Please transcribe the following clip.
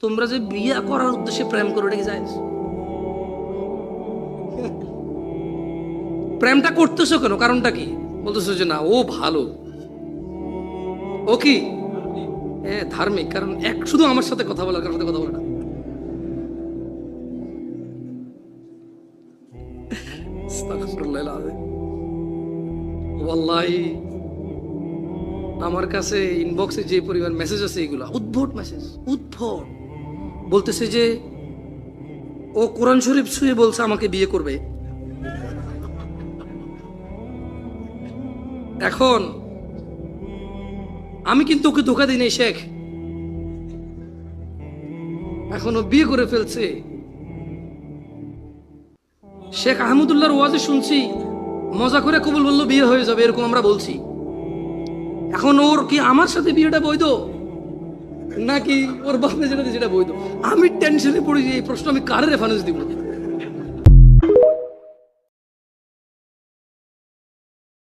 তোমরা যে বিয়ে করার উদ্দেশ্যে প্রেম করে রেখে যায়, প্রেমটা করতেছো কেন? কারণটা কি? বলতেছো যে না ও ভালো, ও কি হ্যাঁ ধার্মিক, কারণ এক শুধু আমার সাথে কথা বলার, কারোর সাথে কথা বলে না। আস্তাগফিরুল্লাহ আযীম। ওয়াল্লাহি আমার কাছে ইনবক্সে যে পরিমাণ মেসেজ আছে, এগুলো উদ্ভট মেসেজ, উদ্ভট। বলতেছে যে ও কোরআন শরীফ ছুঁয়ে বলছে আমাকে বিয়ে করবে। এখন আমি কিন্তু ওকে ধোকা দিই নাই শেখ, এখন ও বিয়ে করে ফেলছে। শেখ আহমদুল্লাহর ওয়াজে শুনছি মজা করে কবুল বললো বিয়ে হয়ে যাবে, এরকম আমরা বলছি। এখন ওর কি আমার সাথে বিয়েটা বৈধ নাকি ওর বাপের সাথে যেটা বৈধ? আমি টেনশনে পড়ি যে এই প্রশ্ন আমি কারে রেফারেন্স দিব।